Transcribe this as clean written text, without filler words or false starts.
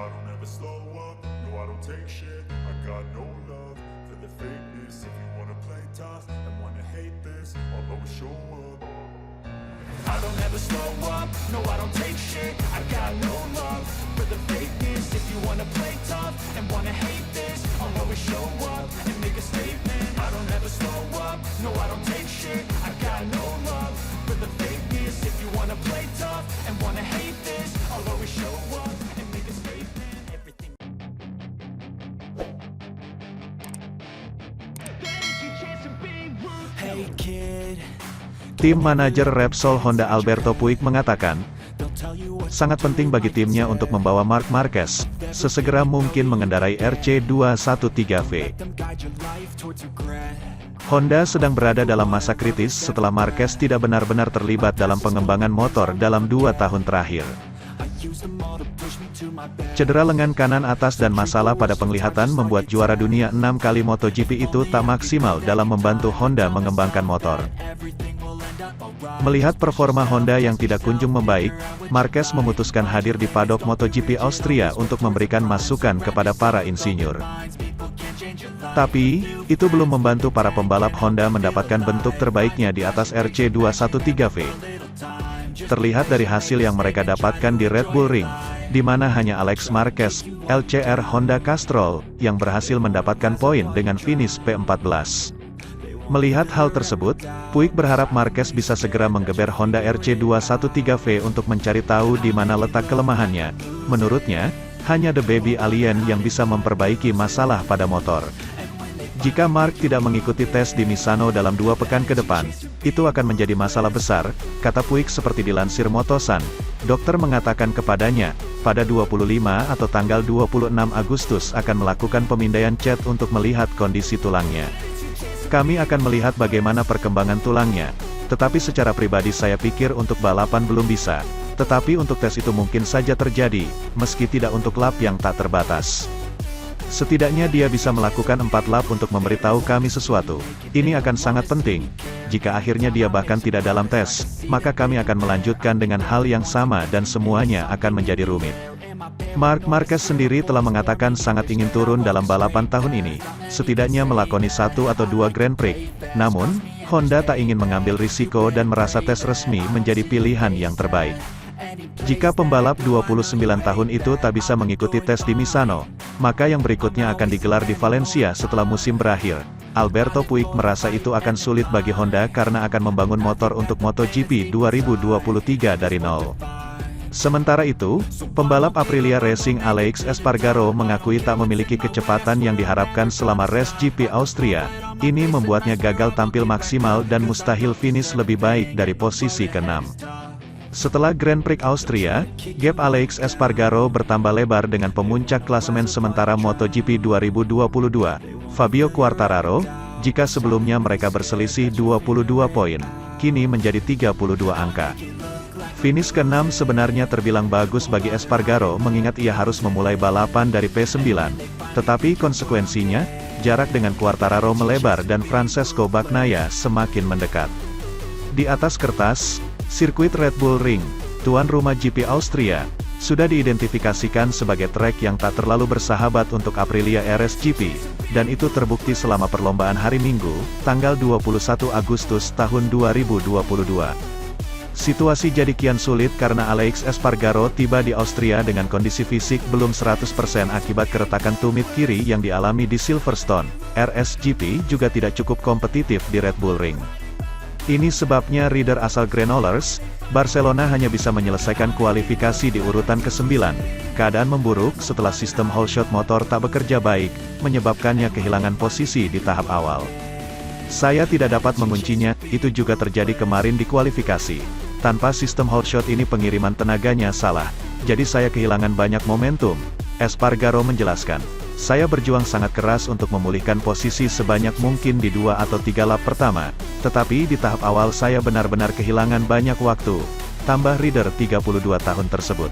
I don't ever slow up, no I don't take shit. I got no love for the fakeness. If you wanna play tough and wanna hate this, I'll always show up. I don't ever slow up, no I don't take shit. I got no love for the fakeness. If you wanna play tough and wanna hate this, I'll always show up and make a statement. I don't ever slow up, no I don't take shit. I got no love for the fakeness. If you wanna play tough and wanna hate this, I'll always show up and make a statement. Everything. Hey kid. Tim manajer Repsol Honda Alberto Puig mengatakan, sangat penting bagi timnya untuk membawa Marc Marquez sesegera mungkin mengendarai RC213V. Honda sedang berada dalam masa kritis setelah Marquez tidak benar-benar terlibat dalam pengembangan motor dalam 2 tahun terakhir. Cedera lengan kanan atas dan masalah pada penglihatan membuat juara dunia 6 kali MotoGP itu tak maksimal dalam membantu Honda mengembangkan motor. Melihat performa Honda yang tidak kunjung membaik, Marquez memutuskan hadir di paddock MotoGP Austria untuk memberikan masukan kepada para insinyur. Tapi, itu belum membantu para pembalap Honda mendapatkan bentuk terbaiknya di atas RC213V. Terlihat dari hasil yang mereka dapatkan di Red Bull Ring, di mana hanya Alex Marquez, LCR Honda Castrol, yang berhasil mendapatkan poin dengan finish P14. Melihat hal tersebut, Puig berharap Marquez bisa segera menggeber Honda RC213V untuk mencari tahu di mana letak kelemahannya. Menurutnya, hanya The Baby Alien yang bisa memperbaiki masalah pada motor. Jika Marc tidak mengikuti tes di Misano dalam 2 pekan ke depan, itu akan menjadi masalah besar, kata Puig seperti dilansir Motosan. Dokter mengatakan kepadanya, pada 25 atau tanggal 26 Agustus akan melakukan pemindaian cat untuk melihat kondisi tulangnya. Kami akan melihat bagaimana perkembangan tulangnya, tetapi secara pribadi saya pikir untuk balapan belum bisa, tetapi untuk tes itu mungkin saja terjadi, meski tidak untuk lap yang tak terbatas. Setidaknya dia bisa melakukan 4 lap untuk memberitahu kami sesuatu. Ini akan sangat penting. Jika akhirnya dia bahkan tidak dalam tes, maka kami akan melanjutkan dengan hal yang sama dan semuanya akan menjadi rumit. Marc Marquez sendiri telah mengatakan sangat ingin turun dalam balapan tahun ini, setidaknya melakoni 1 atau 2 Grand Prix. Namun, Honda tak ingin mengambil risiko dan merasa tes resmi menjadi pilihan yang terbaik. Jika pembalap 29 tahun itu tak bisa mengikuti tes di Misano, maka yang berikutnya akan digelar di Valencia setelah musim berakhir. Alberto Puig merasa itu akan sulit bagi Honda karena akan membangun motor untuk MotoGP 2023 dari nol. Sementara itu, pembalap Aprilia Racing Alex Espargaro mengakui tak memiliki kecepatan yang diharapkan selama race GP Austria. Ini membuatnya gagal tampil maksimal dan mustahil finish lebih baik dari posisi ke-6. Setelah Grand Prix Austria, gap Alex Espargaro bertambah lebar dengan pemuncak klasemen sementara MotoGP 2022, Fabio Quartararo. Jika sebelumnya mereka berselisih 22 poin, kini menjadi 32 angka. Finish ke-6 sebenarnya terbilang bagus bagi Espargaro mengingat ia harus memulai balapan dari P9, tetapi konsekuensinya, jarak dengan Quartararo melebar dan Francesco Bagnaia semakin mendekat. Di atas kertas, sirkuit Red Bull Ring, tuan rumah GP Austria, sudah diidentifikasikan sebagai trek yang tak terlalu bersahabat untuk Aprilia RSGP, dan itu terbukti selama perlombaan hari Minggu, tanggal 21 Agustus tahun 2022. Situasi jadi kian sulit karena Alex Espargaro tiba di Austria dengan kondisi fisik belum 100% akibat keretakan tumit kiri yang dialami di Silverstone. RSGP juga tidak cukup kompetitif di Red Bull Ring. Ini sebabnya rider asal Grenollers, Barcelona hanya bisa menyelesaikan kualifikasi di urutan ke-9. Keadaan memburuk setelah sistem wholeshot motor tak bekerja baik, menyebabkannya kehilangan posisi di tahap awal. Saya tidak dapat menguncinya, itu juga terjadi kemarin di kualifikasi. Tanpa sistem wholeshot ini pengiriman tenaganya salah, jadi saya kehilangan banyak momentum, Espargaro menjelaskan. Saya berjuang sangat keras untuk memulihkan posisi sebanyak mungkin di 2 atau 3 lap pertama, tetapi di tahap awal saya benar-benar kehilangan banyak waktu, tambah rider 32 tahun tersebut.